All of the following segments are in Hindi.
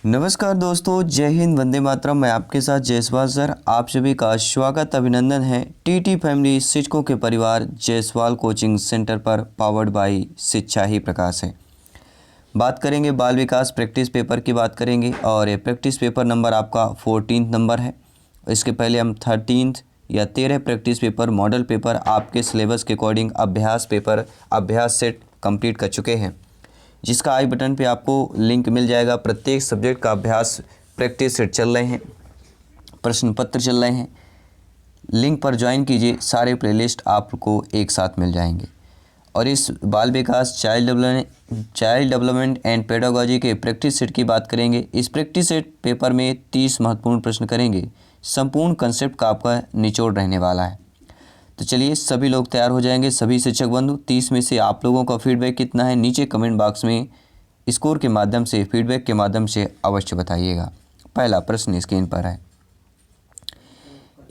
नमस्कार दोस्तों, जय हिंद, वंदे मातरम। मैं आपके साथ जायसवाल सर। आप सभी का स्वागत अभिनंदन है टीटी फैमिली शिक्षकों के परिवार जायसवाल कोचिंग सेंटर पर, पावर्ड बाय शिक्षा ही प्रकाश है। बात करेंगे बाल विकास प्रैक्टिस पेपर की बात करेंगे और ये प्रैक्टिस पेपर नंबर आपका 14 नंबर है। इसके पहले हम 13 या 13 प्रैक्टिस पेपर मॉडल पेपर आपके सिलेबस के अकॉर्डिंग अभ्यास सेट कंप्लीट कर चुके हैं, जिसका आई बटन पे आपको लिंक मिल जाएगा। प्रत्येक सब्जेक्ट का अभ्यास प्रैक्टिस सेट चल रहे हैं, प्रश्न पत्र चल रहे हैं। लिंक पर ज्वाइन कीजिए, सारे प्लेलिस्ट आपको एक साथ मिल जाएंगे। और इस बाल विकास चाइल्ड डेवलपमेंट एंड पेडागोजी के प्रैक्टिस सेट की बात करेंगे। इस प्रैक्टिस सेट पेपर में 30 महत्वपूर्ण प्रश्न करेंगे। संपूर्ण कंसेप्ट का आपका निचोड़ रहने वाला है। तो चलिए, सभी लोग तैयार हो जाएंगे। सभी शिक्षक बंधु, 30 में से आप लोगों का फीडबैक कितना है, नीचे कमेंट बॉक्स में स्कोर के माध्यम से, फीडबैक के माध्यम से अवश्य बताइएगा। पहला प्रश्न स्क्रीन पर है।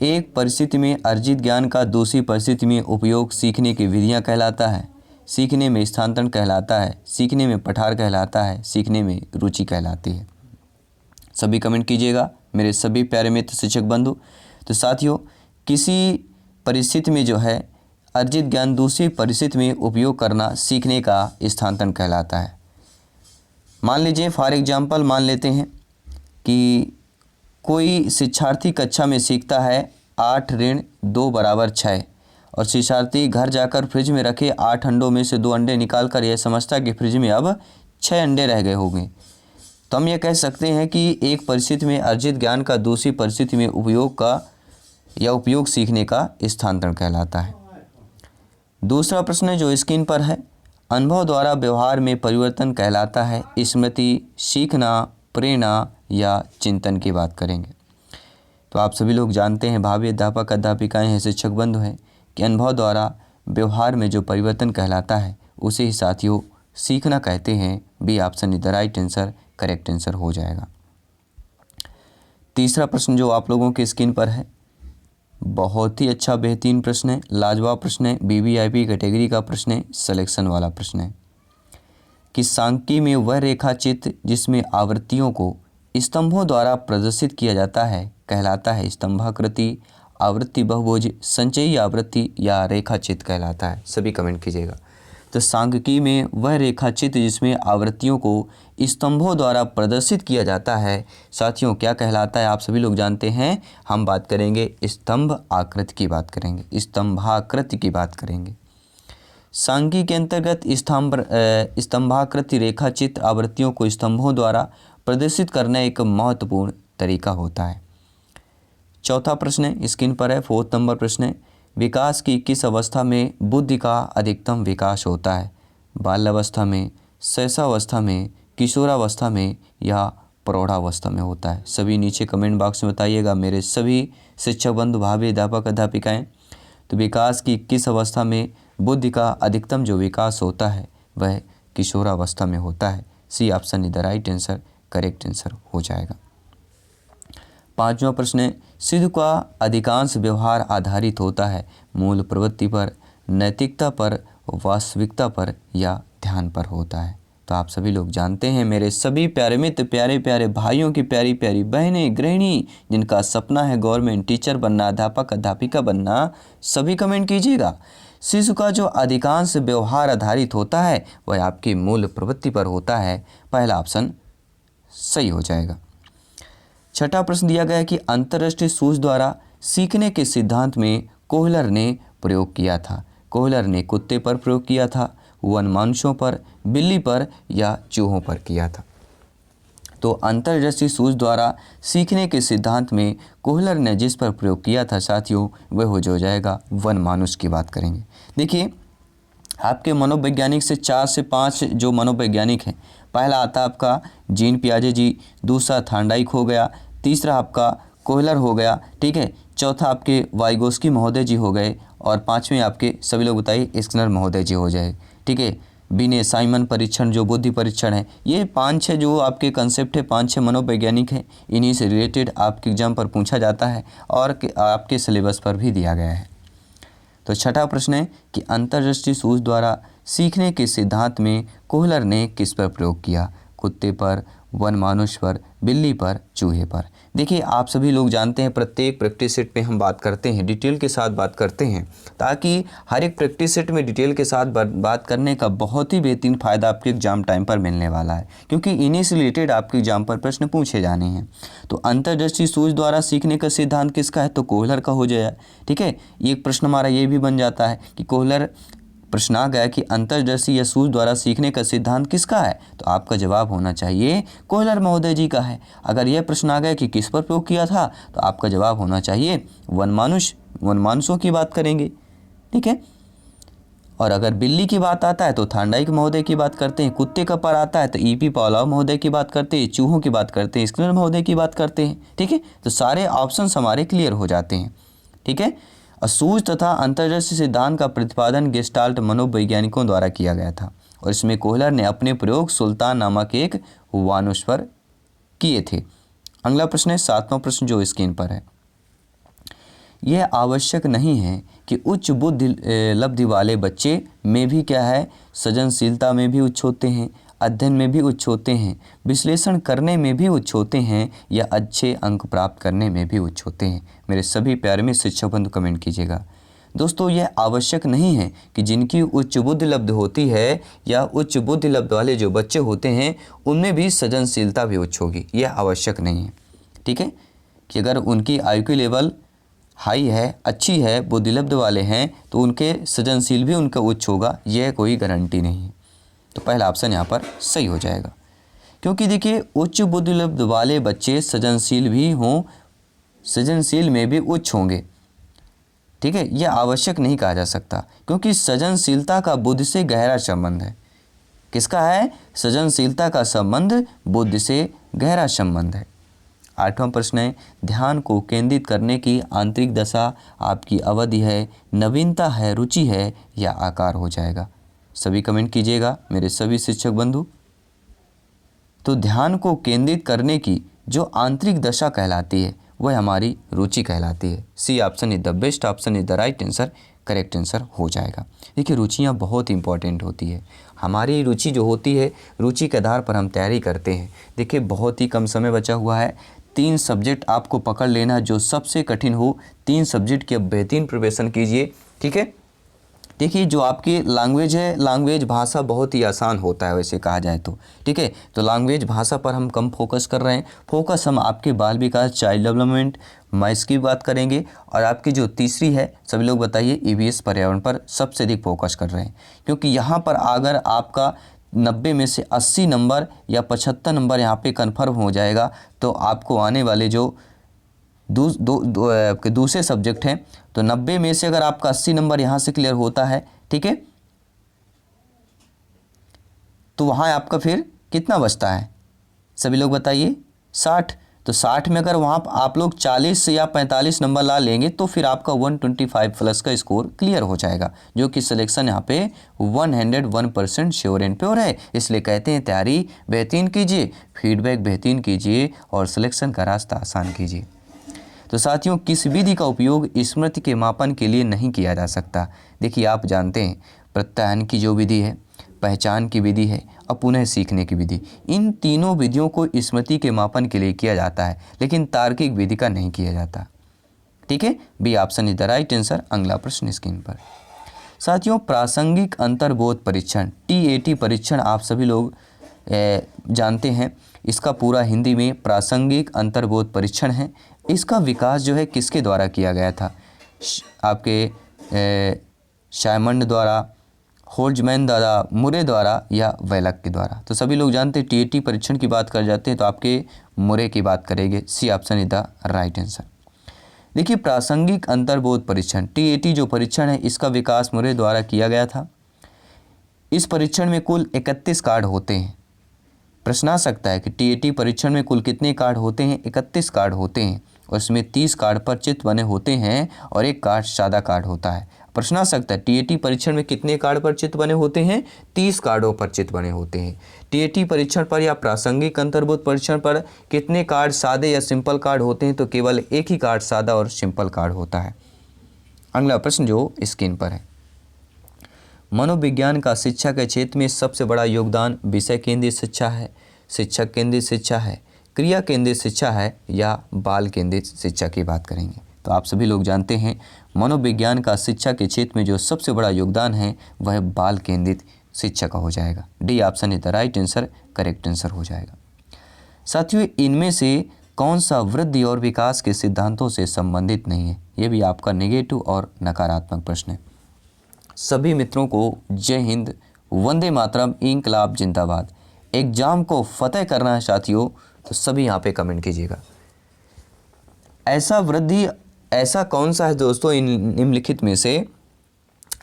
एक परिस्थिति में अर्जित ज्ञान का दूसरी परिस्थिति में उपयोग सीखने की विधियां कहलाता है। सीखने में स्थानांतरण कहलाता है। सीखने में पठार कहलाता है। सीखने में रुचि कहलाती है। सभी कमेंट कीजिएगा मेरे सभी प्यारे मित्र शिक्षक बंधु। तो साथियों, किसी परिस्थिति में जो है अर्जित ज्ञान दूसरी परिस्थिति में उपयोग करना सीखने का स्थानांतरण कहलाता है। मान लीजिए, फॉर एग्जांपल मान लेते हैं कि कोई शिक्षार्थी कक्षा में सीखता है 8 ऋण 2 बराबर 6 और शिक्षार्थी घर जाकर फ्रिज में रखे 8 अंडों में से 2 अंडे निकालकर यह समझता कि फ्रिज में अब 6 अंडे रह गए होंगे। तो हम यह कह सकते हैं कि एक परिस्थिति में अर्जित ज्ञान का दूसरी परिस्थिति में उपयोग सीखने का स्थानांतरण कहलाता है। दूसरा प्रश्न जो स्क्रीन पर है, अनुभव द्वारा व्यवहार में परिवर्तन कहलाता है। स्मृति, सीखना, प्रेरणा या चिंतन की बात करेंगे। तो आप सभी लोग जानते हैं, भावी अध्यापक अध्यापिकाएं हैं, शिक्षक बंधु हैं, कि अनुभव द्वारा व्यवहार में जो परिवर्तन कहलाता है उसे ही साथियों सीखना कहते हैं। B option is the right answer, correct answer हो जाएगा। तीसरा प्रश्न जो आप लोगों के स्क्रीन पर है, बहुत ही अच्छा बेहतरीन प्रश्न है, लाजवाब प्रश्न है, BBIP कैटेगरी का प्रश्न है, सिलेक्शन वाला प्रश्न है कि सांख्यिकी में वह रेखा चित्र जिसमें आवृत्तियों को स्तंभों द्वारा प्रदर्शित किया जाता है कहलाता है स्तंभाकृति, आवृत्ति बहुभुज, संचयी आवृत्ति या रेखा चित्र कहलाता है। सभी कमेंट कीजिएगा। तो सांख्यिकी में वह रेखा चित्र जिसमें आवृत्तियों को स्तंभों द्वारा प्रदर्शित किया जाता है साथियों क्या कहलाता है, आप सभी लोग जानते हैं। हम बात करेंगे स्तंभ आकृति की बात करेंगे, स्तंभाकृति की बात करेंगे। सांख्यिकी के अंतर्गत स्तंभाकृति रेखा चित्र आवृत्तियों को स्तंभों द्वारा प्रदर्शित करना एक महत्वपूर्ण तरीका होता है। चौथा प्रश्न स्क्रीन पर है, 4 नंबर प्रश्न, विकास की किस अवस्था में बुद्धि का अधिकतम विकास होता है? बाल्यावस्था में, शैशवावस्था में, किशोरावस्था में या प्रौढ़ावस्था में होता है? सभी नीचे कमेंट बॉक्स में बताइएगा मेरे सभी शिक्षक बंधु, भावी अध्यापक अध्यापिकाएं। तो विकास की किस अवस्था में बुद्धि का अधिकतम जो विकास होता है वह किशोरावस्था में होता है। C option is the right answer, correct answer हो जाएगा। पांचवा प्रश्न, सिद्ध का अधिकांश व्यवहार आधारित होता है मूल प्रवृत्ति पर, नैतिकता पर, वास्तविकता पर या ध्यान पर होता है? तो आप सभी लोग जानते हैं मेरे सभी प्यारे मित्र, प्यारे प्यारे भाइयों की प्यारी प्यारी बहनें, गृहिणी जिनका सपना है गवर्नमेंट टीचर बनना, अध्यापक अध्यापिका बनना, सभी कमेंट कीजिएगा। शिशु का जो अधिकांश व्यवहार आधारित होता है वह आपकी मूल प्रवृत्ति पर होता है। पहला ऑप्शन सही हो जाएगा। छठा प्रश्न दिया गया है कि अंतर्राष्ट्रीय सूझ द्वारा सीखने के सिद्धांत में कोहलर ने प्रयोग किया था। कोहलर ने कुत्ते पर प्रयोग किया था, वनमानुषों पर, बिल्ली पर या चूहों पर किया था? तो अंतर्राष्ट्रीय सूझ द्वारा सीखने के सिद्धांत में कोहलर ने जिस पर प्रयोग किया था साथियों वह हो जाएगा वनमानुष की बात करेंगे। देखिए, आपके मनोवैज्ञानिक से 4 से 5 जो मनोवैज्ञानिक हैं, पहला आता आपका जीन पियाजे जी, दूसरा थार्नडाइक हो गया, तीसरा आपका कोहलर हो गया, ठीक है, चौथा आपके वाइगोस्की महोदय जी हो गए और पांचवें आपके सभी लोग बताइए स्किनर महोदय जी हो जाए, ठीक है। बिने साइमन परीक्षण जो बुद्धि परीक्षण है, ये 5-6 जो आपके कंसेप्ट है, 5-6 मनोवैज्ञानिक हैं, इन्हीं से रिलेटेड आपके एग्जाम पर पूछा जाता है और आपके सिलेबस पर भी दिया गया है। तो छठा प्रश्न है कि अंतर्दृष्टि सूझ द्वारा सीखने के सिद्धांत में कोहलर ने किस पर प्रयोग किया? कुत्ते पर, वन मानुष पर, बिल्ली पर, चूहे पर। देखिए आप सभी लोग जानते हैं प्रत्येक प्रैक्टिस सेट पे हम बात करते हैं, डिटेल के साथ बात करते हैं, ताकि हर एक प्रैक्टिस सेट में डिटेल के साथ बात करने का बहुत ही बेहतरीन फ़ायदा आपके एग्जाम टाइम पर मिलने वाला है, क्योंकि इन्हीं से रिलेटेड आपके एग्जाम पर प्रश्न पूछे जाने हैं। तो अंतर्दृष्टि सूझ द्वारा सीखने का सिद्धांत किसका है, तो कोहलर का हो जाएगा। ठीक है, एक प्रश्न हमारा ये भी बन जाता है कि कोहलर, प्रश्न आ गया कि अंतर्दृष्टि या सूझ द्वारा सीखने का सिद्धांत किसका है, तो आपका जवाब होना चाहिए कोहलर महोदय जी का है। अगर यह प्रश्न आ गया कि किस पर प्रयोग किया था, तो आपका जवाब होना चाहिए वनमानुषों की बात करेंगे। ठीक है, और अगर बिल्ली की बात आता है तो थांडाइक महोदय की बात करते हैं, कुत्ते का पर आता है तो ईपी पावलोव महोदय की बात करते हैं, चूहों की बात करते हैं स्किनर महोदय की बात करते हैं। ठीक है, तो सारे ऑप्शंस हमारे क्लियर हो जाते हैं। ठीक है, सूझ तथा अंतर्दृष्टि सिद्धांत का प्रतिपादन गेस्टाल्ट मनोवैज्ञानिकों द्वारा किया गया था, और इसमें कोहलर ने अपने प्रयोग सुल्तान नामक एक वानुष पर किए थे। अगला प्रश्न है 7वां प्रश्न जो स्क्रीन पर है। यह आवश्यक नहीं है कि उच्च बुद्धि लब्धि वाले बच्चे में भी क्या है, सृजनशीलता में भी उच्च होते हैं, अध्ययन में भी उच्च होते हैं, विश्लेषण करने में भी उच्च होते हैं, या अच्छे अंक प्राप्त करने में भी उच्च होते हैं। मेरे सभी प्यारे में शिक्षक बंधु कमेंट कीजिएगा। दोस्तों यह आवश्यक नहीं है कि जिनकी उच्च बुद्धि लब्ध होती है या उच्च बुद्धि लब्ध वाले जो बच्चे होते हैं उनमें भी सृजनशीलता भी उच्च होगी, यह आवश्यक नहीं है। ठीक है, कि अगर उनकी IQ लेवल हाई है, अच्छी है, बुद्धिलब्ध वाले हैं, तो उनके सृजनशील भी उनका उच्च होगा, यह कोई गारंटी नहीं है। तो पहला ऑप्शन यहाँ पर सही हो जाएगा, क्योंकि देखिए उच्च बुद्धिलब्ध वाले बच्चे सृजनशील भी हों, सृजनशील में भी उच्च होंगे। ठीक है, यह आवश्यक नहीं कहा जा सकता, क्योंकि सृजनशीलता का बुद्धि से गहरा संबंध है। किसका है, सृजनशीलता का संबंध बुद्धि से गहरा संबंध है। 8वां प्रश्न है, ध्यान को केंद्रित करने की आंतरिक दशा आपकी अवधि है, नवीनता है, रुचि है, या आकार हो जाएगा। सभी कमेंट कीजिएगा मेरे सभी शिक्षक बंधु। तो ध्यान को केंद्रित करने की जो आंतरिक दशा कहलाती है वह हमारी रुचि कहलाती है। C option is the best option, is the right answer, correct answer हो जाएगा। देखिए रुचियाँ बहुत इंपॉर्टेंट होती है। हमारी रुचि जो होती है, रुचि के आधार पर हम तैयारी करते हैं। देखिए बहुत ही कम समय बचा हुआ है, 3 सब्जेक्ट आपको पकड़ लेना, जो सबसे कठिन हो 3 सब्जेक्ट के बेहतरीन प्रिपरेशन कीजिए। ठीक है, देखिए जो आपकी लैंग्वेज है, लैंग्वेज भाषा बहुत ही आसान होता है वैसे कहा जाए तो। ठीक है, तो लैंग्वेज भाषा पर हम कम फोकस कर रहे हैं, फोकस हम आपके बाल विकास, चाइल्ड डेवलपमेंट, मैथ्स की बात करेंगे, और आपकी जो तीसरी है सभी लोग बताइए EVS पर्यावरण पर सबसे अधिक फोकस कर रहे हैं, क्योंकि यहाँ पर अगर आपका 90 में से 80 नंबर या 75 नंबर यहाँ पे कन्फर्म हो जाएगा, तो आपको आने वाले जो दूसरे सब्जेक्ट हैं, तो 90 में से अगर आपका 80 नंबर यहाँ से क्लियर होता है, ठीक है, तो वहाँ आपका फिर कितना बचता है, सभी लोग बताइए, 60। तो 60 में अगर वहाँ आप लोग 40 या 45 नंबर ला लेंगे तो फिर आपका 125 प्लस का स्कोर क्लियर हो जाएगा, जो कि सिलेक्शन यहाँ पे 101% श्योर एंड प्योर है। इसलिए कहते हैं तैयारी बेहतरीन कीजिए, फीडबैक बेहतरीन कीजिए, और सिलेक्शन का रास्ता आसान कीजिए। तो साथियों किस विधि का उपयोग स्मृति के मापन के लिए नहीं किया जा सकता। देखिए आप जानते हैं प्रत्यायन की जो विधि है, पहचान की विधि है, और पुनः सीखने की विधि, इन तीनों विधियों को स्मृति के मापन के लिए किया जाता है, लेकिन तार्किक विधि का नहीं किया जाता। ठीक है, B option is the right answer. अगला प्रश्न स्क्रीन पर। साथियों प्रासंगिक अंतर्बोध परीक्षण TAT परीक्षण आप सभी लोग जानते हैं, इसका पूरा हिंदी में प्रासंगिक अंतर्बोध परीक्षण है। इसका विकास जो है किसके द्वारा किया गया था, आपके शायमंड द्वारा, होल्जमैन द्वारा, मुरे द्वारा, या वेलक के द्वारा। तो सभी लोग जानते हैं TAT परीक्षण की बात कर जाते हैं तो आपके मुरे की बात करेंगे। C option is the right answer. देखिए प्रासंगिक अंतर्बोध परीक्षण TAT जो परीक्षण है इसका विकास मुरे द्वारा किया गया था। इस परीक्षण में कुल 31 कार्ड होते हैं। प्रश्न आ सकता है कि TAT परीक्षण में कुल कितने कार्ड होते हैं, 31 कार्ड होते हैं, और इसमें 30 कार्ड पर चित्र बने होते हैं और 1 कार्ड सादा कार्ड होता है। प्रश्न आ सकता है TAT परीक्षण में कितने कार्ड पर चित्र बने होते हैं, 30 कार्डों पर चित्र बने होते हैं। TAT परीक्षण पर या प्रासंगिक अंतर्बोध परीक्षण पर कितने कार्ड सादे या सिंपल कार्ड होते हैं, तो केवल 1 ही कार्ड सादा और सिंपल कार्ड होता है। अगला प्रश्न जो स्क्रीन पर है, मनोविज्ञान का शिक्षा के क्षेत्र में सबसे बड़ा योगदान विषय केंद्रित शिक्षा है, शिक्षक केंद्रित शिक्षा है, क्रिया केंद्रित शिक्षा है या बाल केंद्रित शिक्षा की बात करेंगे। तो आप सभी लोग जानते हैं मनोविज्ञान का शिक्षा के क्षेत्र में जो सबसे बड़ा योगदान है वह बाल केंद्रित शिक्षा का हो जाएगा। D option is the right answer, correct answer हो जाएगा। साथियों, इनमें से कौन सा वृद्धि और विकास के सिद्धांतों से संबंधित नहीं है? ये भी आपका नेगेटिव और नकारात्मक प्रश्न है। सभी मित्रों को जय हिंद, वंदे मातरम, इंकलाब जिंदाबाद। एग्जाम को फतेह करना है साथियों, तो सभी यहाँ पे कमेंट कीजिएगा। ऐसा कौन सा है दोस्तों इन निम्नलिखित में से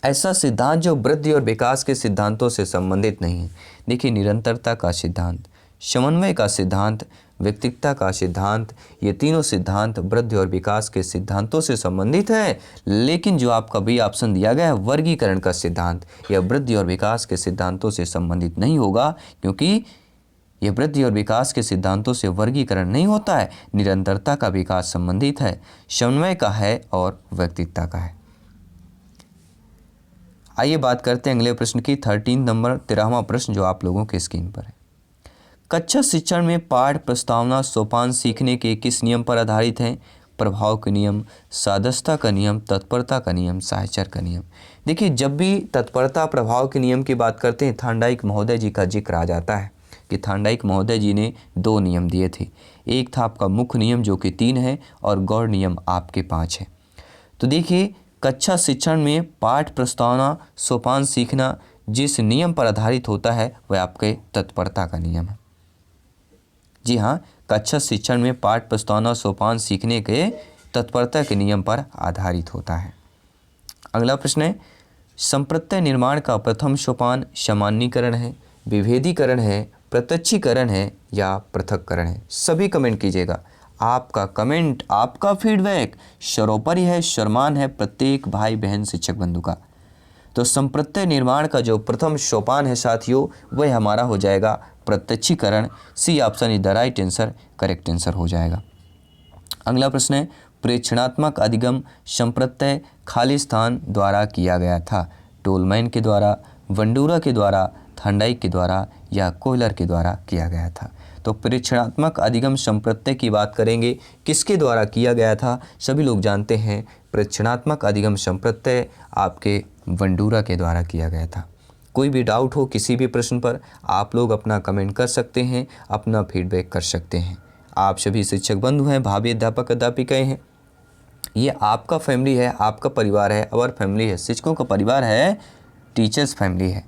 ऐसा सिद्धांत जो वृद्धि और विकास के सिद्धांतों से संबंधित नहीं है? देखिए, निरंतरता का सिद्धांत, समन्वय का सिद्धांत, व्यक्तित्व का सिद्धांत, ये तीनों सिद्धांत वृद्धि और विकास के सिद्धांतों से संबंधित है। लेकिन जो आपका बी ऑप्शन दिया गया है वर्गीकरण का सिद्धांत, यह वृद्धि और विकास के सिद्धांतों से संबंधित नहीं होगा, क्योंकि यह वृद्धि और विकास के सिद्धांतों से वर्गीकरण नहीं होता है। निरंतरता का विकास संबंधित है, समन्वय का है और व्यक्तित्व का है। आइए बात करते हैं अगले प्रश्न की। 13 नंबर 13वां प्रश्न जो आप लोगों के स्क्रीन पर है। कक्षा शिक्षण में पाठ प्रस्तावना सोपान सीखने के किस नियम पर आधारित है? प्रभाव का नियम, सादस्यता का नियम, तत्परता का नियम, साहचर्य का नियम। देखिए, जब भी तत्परता प्रभाव के नियम की बात करते हैं थांडाइक महोदय जी का जिक्र आ जाता है कि थांडाइक महोदय जी ने 2 नियम दिए थे। एक था आपका मुख्य नियम जो कि 3 है और गौड़ नियम आपके 5 है। तो देखिए, कक्षा शिक्षण में पाठ प्रस्तावना सोपान सीखना जिस नियम पर आधारित होता है वह आपके तत्परता का नियम है। जी हाँ, कक्षा शिक्षण में पाठ प्रस्तावना सोपान सीखने के तत्परता के नियम पर आधारित होता है। अगला प्रश्न है, संप्रत्यय निर्माण का प्रथम सोपान सामान्यीकरण है, विभेदीकरण है, प्रत्यक्षीकरण है या पृथक्करण है? सभी कमेंट कीजिएगा। आपका कमेंट, आपका फीडबैक सर्वोपरि है, सम्मान है प्रत्येक भाई बहन शिक्षक बंधु का। तो संप्रत्यय निर्माण का जो प्रथम सोपान है साथियों वह हमारा हो जाएगा प्रत्यक्षीकरण। C option is the right answer, correct answer हो जाएगा। अगला प्रश्न है, प्रेक्षणात्मक अधिगम संप्रत्यय खालिस्तान द्वारा किया गया था? टोलमैन के द्वारा, वंडूरा के द्वारा, थांडाइक के द्वारा या कोयलर के द्वारा किया गया था? तो प्रेक्षणात्मक अधिगम संप्रत्यय की बात करेंगे, किसके द्वारा किया गया था? सभी लोग जानते हैं प्रेक्षणात्मक अधिगम संप्रत्यय आपके वंडूरा के द्वारा किया गया था। कोई भी डाउट हो किसी भी प्रश्न पर आप लोग अपना कमेंट कर सकते हैं, अपना फीडबैक कर सकते हैं। आप सभी शिक्षक बंधु हैं, भावी अध्यापक अध्यापिकाएँ हैं, ये आपका फैमिली है, आपका परिवार है, अवर फैमिली है, शिक्षकों का परिवार है, टीचर्स फैमिली है।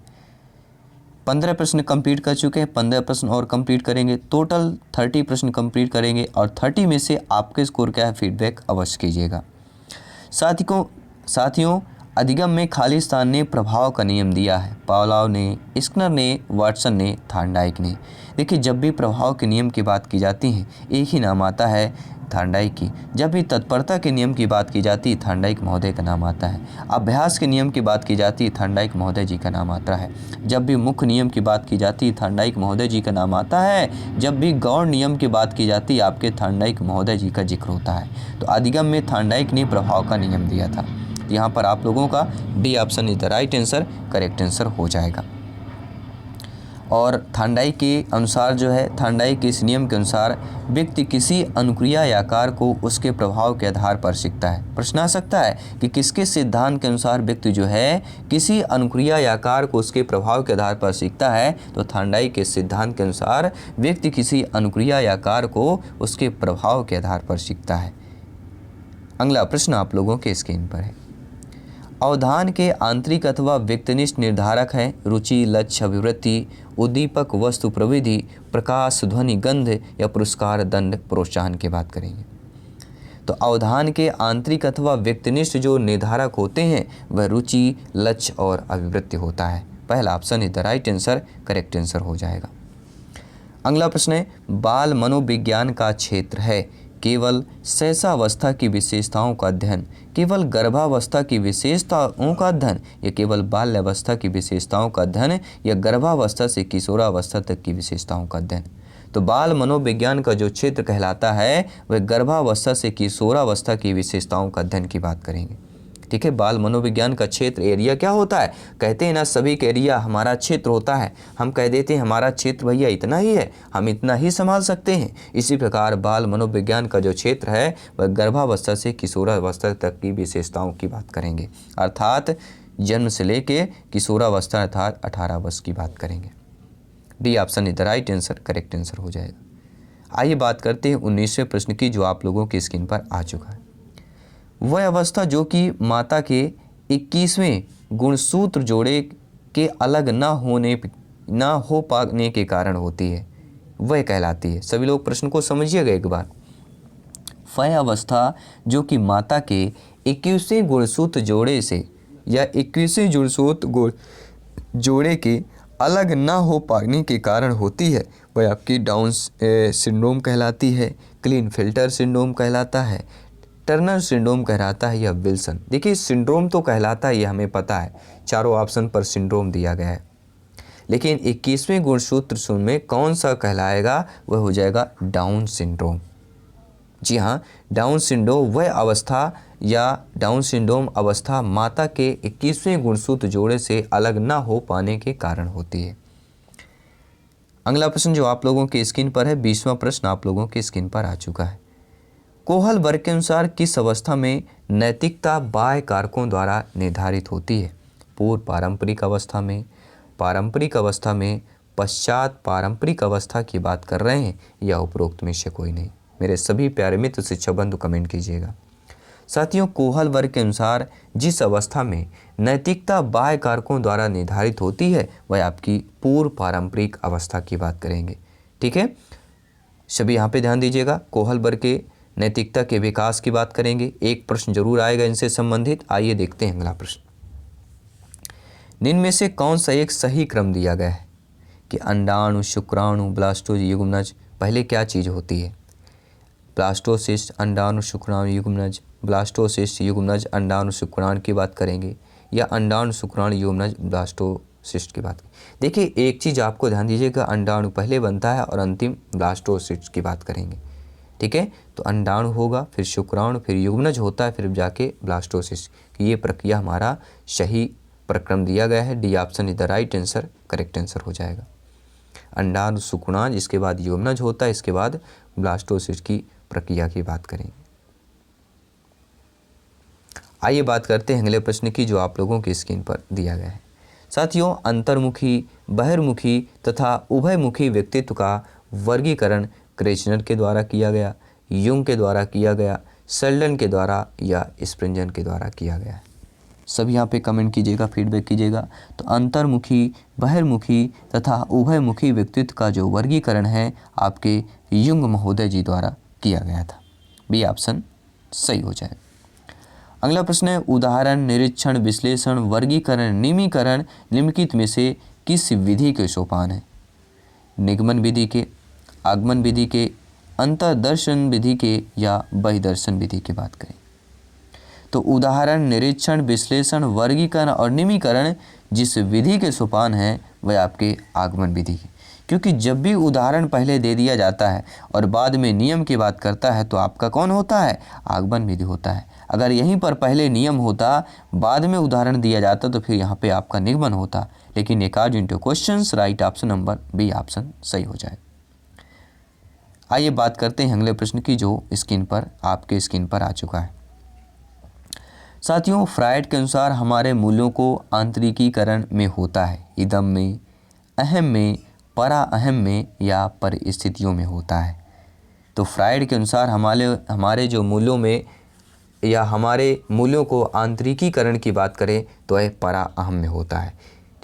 15 प्रश्न कंप्लीट कर चुके हैं, 15 प्रश्न और कंप्लीट करेंगे, टोटल 30 प्रश्न कंप्लीट करेंगे और 30 में से आपके स्कोर क्या है फीडबैक अवश्य कीजिएगा। साथियों, अधिगम में खालिस्तान ने प्रभाव का नियम दिया है, पावलोव ने, स्किनर ने, वाटसन ने, थांडाइक ने। देखिए, जब भी प्रभाव के नियम की बात की जाती है एक ही नाम आता है थांडाइक की। जब भी तत्परता के नियम की बात की जाती है थांडाइक महोदय का नाम आता है। अभ्यास के नियम की बात की जाती है थांडाइक महोदय जी का नाम आता है। जब भी मुख्य नियम की बात की जाती है थांडाइक महोदय जी का नाम आता है। जब भी गौड़ नियम की बात की जाती है आपके थांडाइक महोदय जी का जिक्र होता है। तो अधिगम में थांडाइक ने प्रभाव का नियम दिया था। यहाँ पर आप लोगों का D option is the right answer, correct answer हो जाएगा। और थांडाइक के अनुसार जो है, थांडाइक के इस नियम के अनुसार व्यक्ति किसी अनुक्रिया या कार्य को उसके प्रभाव के आधार पर सीखता है। प्रश्न आ सकता है कि किसके सिद्धांत के अनुसार व्यक्ति जो है किसी अनुक्रिया या कार्य को उसके प्रभाव के आधार पर सीखता है? तो थांडाइक के सिद्धांत के अनुसार व्यक्ति किसी अनुक्रिया या कार्य को उसके प्रभाव के आधार पर सीखता है। अगला प्रश्न आप लोगों के स्क्रीन पर है। अवधान के आंतरिक अथवा व्यक्तिनिष्ठ निर्धारक है? रुचि, लक्ष्य, अभिवृत्ति, उद्दीपक, वस्तु, प्रविधि, प्रकाश, ध्वनि, गंध या पुरस्कार, दंड, प्रोत्साहन की बात करेंगे। तो अवधान के आंतरिक अथवा व्यक्तिनिष्ठ जो निर्धारक होते हैं वह रुचि, लक्ष्य और अभिवृत्ति होता है। पहला option is the right answer, correct answer हो जाएगा। अगला प्रश्न है, बाल मनोविज्ञान का क्षेत्र है केवल शैशवावस्था की विशेषताओं का अध्ययन, केवल गर्भावस्था की विशेषताओं का अध्ययन या केवल बाल्यावस्था की विशेषताओं का अध्ययन या गर्भावस्था से किशोरावस्था तक की विशेषताओं का अध्ययन? तो बाल मनोविज्ञान का जो क्षेत्र कहलाता है वह गर्भावस्था से किशोरावस्था की विशेषताओं का अध्ययन की बात करेंगे। ठीक है। बाल मनोविज्ञान का क्षेत्र एरिया क्या होता है, कहते हैं ना सभी का एरिया हमारा क्षेत्र होता है, हम कह देते हैं हमारा क्षेत्र भैया इतना ही है, हम इतना ही संभाल सकते हैं। इसी प्रकार बाल मनोविज्ञान का जो क्षेत्र है वह गर्भावस्था से किशोरावस्था तक की विशेषताओं की बात करेंगे, अर्थात जन्म से लेके किशोरावस्था अर्थात 18 वर्ष की बात करेंगे। D option is the right answer, correct answer हो जाएगा। आइए बात करते हैं 19वें प्रश्न की, जो आप लोगों की स्क्रीन पर आ चुका है। वह अवस्था जो कि माता के 21वें गुणसूत्र जोड़े के अलग न हो पाने के कारण होती है, वह कहलाती है। सभी लोग प्रश्न को समझिएगा एक बार। वह अवस्था जो कि माता के 21वें गुणसूत्र जोड़े से या 21वें गुणसूत्र जोड़े के अलग ना हो पाने के कारण होती है, वह आपकी डाउन सिंड्रोम कहलाती है, क्लीनफेल्टर सिंड्रोम कहलाता है, टर्नर सिंड्रोम कहलाता है या विल्सन। देखिए सिंड्रोम तो कहलाता है, ये हमें पता है, चारों ऑप्शन पर सिंड्रोम दिया गया है, लेकिन 21वें गुणसूत्र में कौन सा कहलाएगा, वह हो जाएगा डाउन सिंड्रोम। जी हाँ, डाउन सिंड्रोम वह अवस्था या डाउन सिंड्रोम अवस्था माता के 21वें गुणसूत्र जोड़े से अलग ना हो पाने के कारण होती है। अगला प्रश्न जो आप लोगों के स्क्रीन पर है, 20वां प्रश्न आप लोगों के स्क्रीन पर आ चुका है। कोहल वर्ग के अनुसार किस अवस्था में नैतिकता बाह्य कारकों द्वारा निर्धारित होती है? पूर्व पारंपरिक अवस्था में, पारंपरिक अवस्था में, पश्चात पारंपरिक अवस्था की बात कर रहे हैं या उपरोक्त में से कोई नहीं? मेरे सभी प्यारे मित्र शिक्षा बंधु कमेंट कीजिएगा। साथियों, कोहल वर्ग के अनुसार जिस अवस्था में नैतिकता बाह्य कारकों द्वारा निर्धारित होती है वह आपकी पूर्व पारंपरिक अवस्था की बात करेंगे। ठीक है, सभी यहाँ पे ध्यान दीजिएगा। कोहल वर्ग के नैतिकता के विकास की बात करेंगे, एक प्रश्न जरूर आएगा इनसे संबंधित। आइए देखते हैं अगला प्रश्न। निम्न में से कौन सा एक सही क्रम दिया गया है कि अंडाणु, शुक्राणु, ब्लास्टोज, युग्मनज पहले क्या चीज़ होती है? ब्लास्टोसिस्ट, अंडाणु, शुक्राणु, युग्मनज, ब्लास्टोसिस्ट, युग्मनज, अंडाणु, शुक्राणु की बात करेंगे या अंडाणु, शुक्राणु, युग्मनज, ब्लास्टोसिस्ट की बात करेंगे। देखिए एक चीज़ आपको ध्यान दीजिएगा, अंडाणु पहले बनता है और अंतिम ब्लास्टोसिस्ट की बात करेंगे। ठीक है, तो अंडाणु होगा, फिर शुक्राणु, फिर युग्मनज होता है, फिर जाके ब्लास्टोसिस्ट। ये प्रक्रिया हमारा सही प्रक्रम दिया गया है। D option is the right answer, correct answer हो जाएगा। अंडाणु, शुक्राणु, इसके बाद युग्मनज होता है, इसके बाद ब्लास्टोसिस्ट की प्रक्रिया की बात करेंगे। आइए बात करते हैं अगले प्रश्न की, जो आप लोगों की स्क्रीन पर दिया गया है। साथियों, अंतर्मुखी, बहिर्मुखी तथा उभयमुखी व्यक्तित्व का वर्गीकरण क्रेचनर के द्वारा किया गया, युंग के द्वारा किया गया, सेल्डन के द्वारा या स्प्रिंजन के द्वारा किया गया है? सब यहाँ पे कमेंट कीजिएगा, फीडबैक कीजिएगा। तो अंतर्मुखी, बहिर्मुखी तथा उभयमुखी व्यक्तित्व का जो वर्गीकरण है आपके युंग महोदय जी द्वारा किया गया था। बी ऑप्शन सही हो जाएगा। अगला प्रश्न है, उदाहरण, निरीक्षण, विश्लेषण, वर्गीकरण, निमीकरण निम्नलिखित में से किस विधि के सोपान है? निगमन विधि के, आगमन विधि के, अंतर्दर्शन विधि के या बहिर्दर्शन विधि की बात करें? तो उदाहरण, निरीक्षण, विश्लेषण, वर्गीकरण और निमीकरण जिस विधि के सोपान है वह आपके आगमन विधि के। क्योंकि जब भी उदाहरण पहले दे दिया जाता है और बाद में नियम की बात करता है तो आपका कौन होता है? आगमन विधि होता है। अगर यहीं पर पहले नियम होता, बाद में उदाहरण दिया जाता तो फिर यहाँ पे आपका निगमन होता। लेकिन according to questions right option number B option सही हो जाए। आइए बात करते हैं अगले प्रश्न की, जो स्क्रीन पर आपके स्क्रीन पर आ चुका है। साथियों, फ्रायड के अनुसार हमारे मूल्यों को आंतरिकीकरण में होता है इदम में, अहम में, परा अहम में या परिस्थितियों में होता है। तो फ्रायड के अनुसार हमारे जो मूल्यों में या हमारे मूल्यों को आंतरिकीकरण की बात करें तो यह परा अहम में होता है।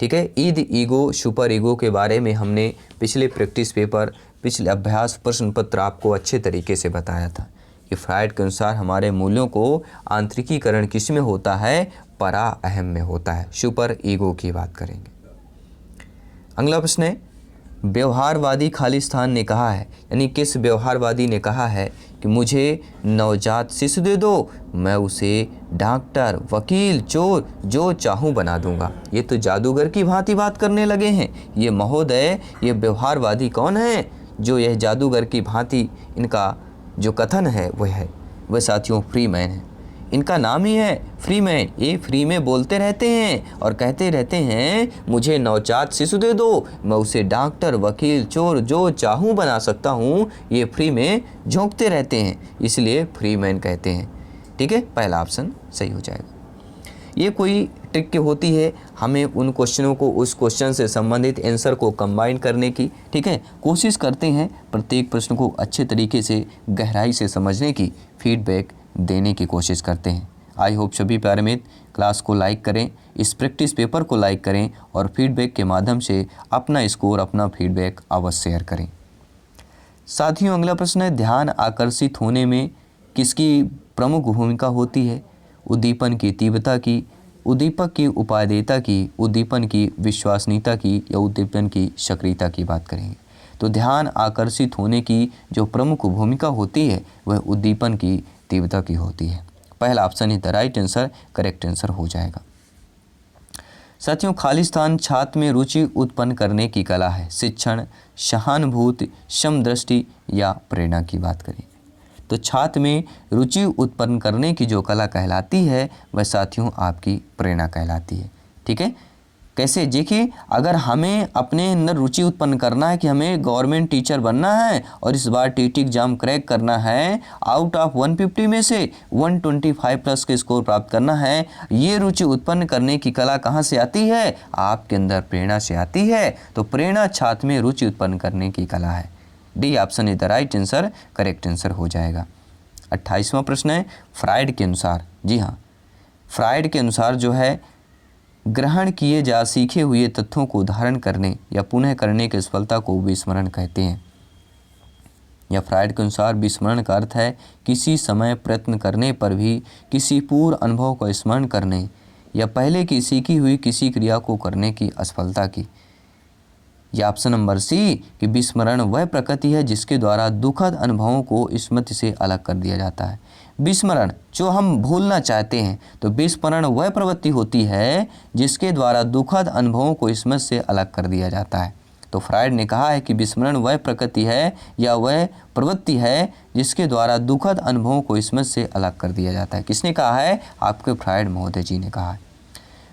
ठीक है, ईगो, सुपर ईगो के बारे में हमने पिछले प्रैक्टिस पेपर, पिछले अभ्यास प्रश्न पत्र आपको अच्छे तरीके से बताया था कि फ्रायड के अनुसार हमारे मूल्यों को आंतरिकीकरण किस में होता है? परा अहम में होता है। सुपर ईगो की बात करेंगे। अगला प्रश्न है, व्यवहारवादी खालिस्तान ने कहा है, यानी किस व्यवहारवादी ने कहा है कि मुझे नवजात शिशु दे दो, मैं उसे डॉक्टर, वकील, चोर जो चाहूँ बना दूंगा। ये तो जादूगर की भांति बात करने लगे हैं ये महोदय। ये व्यवहारवादी कौन है जो यह जादूगर की भांति इनका जो कथन है वह है? वह साथियों फ्रीमैन है। इनका नाम ही है फ्रीमैन। ये फ्री में बोलते रहते हैं और कहते रहते हैं मुझे नवजात शिशु दे दो, मैं उसे डॉक्टर, वकील, चोर जो चाहूँ बना सकता हूँ। ये फ्री में झोंकते रहते हैं, इसलिए फ्रीमैन कहते हैं। ठीक है, पहला ऑप्शन सही हो जाएगा। ये कोई ट्रिक होती है, हमें उन क्वेश्चनों को उस क्वेश्चन से संबंधित आंसर को कंबाइन करने की, ठीक है, कोशिश करते हैं। प्रत्येक प्रश्न को अच्छे तरीके से गहराई से समझने की, फीडबैक देने की कोशिश करते हैं। आई होप सभी प्यारे मित्र क्लास को लाइक करें, इस प्रैक्टिस पेपर को लाइक करें और फीडबैक के माध्यम से अपना स्कोर, अपना फीडबैक अवश्य शेयर करें। साथियों, अगला प्रश्न है, ध्यान आकर्षित होने में किसकी प्रमुख भूमिका होती है? उद्दीपन की तीव्रता की, उद्दीपक की उपादेयता की, उद्दीपन की विश्वसनीयता की या उद्दीपन की सक्रियता की बात करेंगे। तो ध्यान आकर्षित होने की जो प्रमुख भूमिका होती है वह उद्दीपन की तीव्रता की होती है। पहला option he the right answer, correct answer हो जाएगा। साथियों, खाली स्थान छात्र में रुचि उत्पन्न करने की कला है। शिक्षण, सहानुभूति, समदृष्टि या प्रेरणा की बात करें तो छात्र में रुचि उत्पन्न करने की जो कला कहलाती है वह साथियों आपकी प्रेरणा कहलाती है। ठीक है, कैसे? देखिए, अगर हमें अपने अंदर रुचि उत्पन्न करना है कि हमें गवर्नमेंट टीचर बनना है और इस बार टीटी एग्जाम क्रैक करना है, आउट ऑफ 150 में से 125 प्लस के स्कोर प्राप्त करना है, ये रुचि उत्पन्न करने की कला कहाँ से आती है? आपके अंदर प्रेरणा से आती है। तो प्रेरणा छात्र में रुचि उत्पन्न करने की कला है। D option is the right answer, correct answer हो जाएगा। 28वां प्रश्न है, फ्राइड के अनुसार, जी हाँ, फ्राइड के अनुसार जो है ग्रहण किए जा सीखे हुए तथ्यों को धारण करने या पुनः करने की सफलता को विस्मरण कहते हैं। या फ्राइड के अनुसार विस्मरण का अर्थ है किसी समय प्रयत्न करने पर भी किसी पूर्व अनुभव को स्मरण करने या पहले की सीखी हुई किसी क्रिया को करने की असफलता की। या ऑप्शन नंबर सी कि विस्मरण वह प्रकृति है जिसके द्वारा दुखद अनुभवों को स्मृति से अलग कर दिया जाता है। विस्मरण जो हम भूलना चाहते हैं, तो विस्मरण वह प्रवृत्ति होती है जिसके द्वारा दुखद अनुभवों को स्मृति से अलग कर दिया जाता है। तो फ्राइड ने कहा है कि विस्मरण वह प्रकृति है या वह प्रवृत्ति है जिसके द्वारा दुखद अनुभवों को स्मृति से अलग कर दिया जाता है। किसने कहा है? आपके फ्राइड महोदय जी ने कहा है।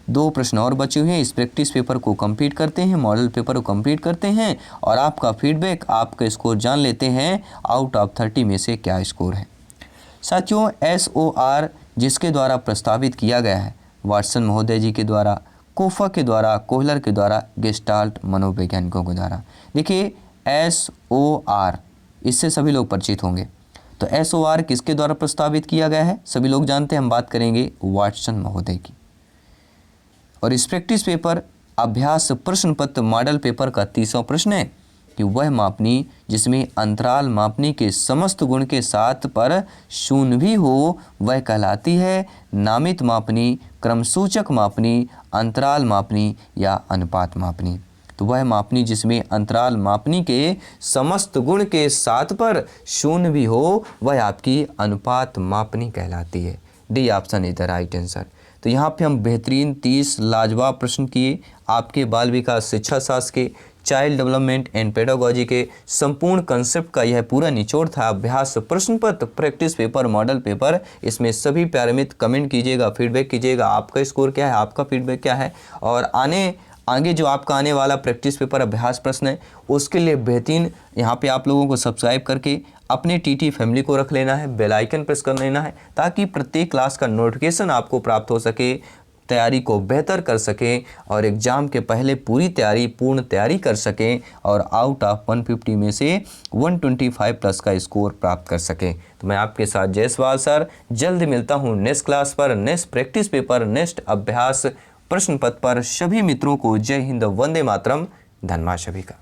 2 प्रश्न और बचे हुए हैं, इस प्रैक्टिस पेपर को कंप्लीट करते हैं, मॉडल पेपर को कंप्लीट करते हैं और आपका फीडबैक, आपका स्कोर जान लेते हैं आउट ऑफ 30 में से क्या स्कोर है। साथियों, SOR जिसके द्वारा प्रस्तावित किया गया है, वाटसन महोदय जी के द्वारा, कोफा के द्वारा, कोहलर के द्वारा, गेस्टाल्ट मनोवैज्ञानिकों के द्वारा। देखिए SOR, इससे सभी लोग परिचित होंगे। तो SOR किसके द्वारा प्रस्तावित किया गया है? सभी लोग जानते हैं, हम बात करेंगे वाटसन महोदय की। और इस प्रैक्टिस पेपर अभ्यास प्रश्न पत्र मॉडल पेपर का 30वां प्रश्न है कि वह मापनी जिसमें अंतराल मापनी के समस्त गुण के साथ पर शून्य भी हो वह कहलाती है नामित मापनी, क्रमसूचक मापनी, अंतराल मापनी या अनुपात मापनी। तो वह मापनी जिसमें अंतराल मापनी के समस्त गुण के साथ पर शून्य भी हो वह आपकी अनुपात मापनी कहलाती है। D option is the right answer. तो यहाँ पे हम बेहतरीन 30 लाजवाब प्रश्न किए, आपके बाल विकास शिक्षा शास्त्र के, चाइल्ड डेवलपमेंट एंड पेडागोजी के संपूर्ण कंसेप्ट का यह पूरा निचोड़ था। अभ्यास प्रश्न पत्र, प्रैक्टिस पेपर, मॉडल पेपर, इसमें सभी प्यारे मित्र कमेंट कीजिएगा, फीडबैक कीजिएगा, आपका स्कोर क्या है, आपका फीडबैक क्या है और आगे जो आपका आने वाला प्रैक्टिस पेपर अभ्यास प्रश्न है उसके लिए बेहतरीन यहाँ पे आप लोगों को सब्सक्राइब करके अपने टीटी फैमिली को रख लेना है, बेल आइकन प्रेस कर लेना है ताकि प्रत्येक क्लास का नोटिफिकेशन आपको प्राप्त हो सके, तैयारी को बेहतर कर सकें और एग्ज़ाम के पहले पूर्ण तैयारी कर सकें और आउट ऑफ 150 में से 125 प्लस का स्कोर प्राप्त कर सकें। तो मैं आपके साथ जयसवाल सर जल्द मिलता हूं नेक्स्ट क्लास पर, नेक्स्ट प्रैक्टिस पेपर, नेक्स्ट अभ्यास प्रश्न पत्र पर। सभी मित्रों को जय हिंद, वंदे मातरम, धन्यवाद सभी का।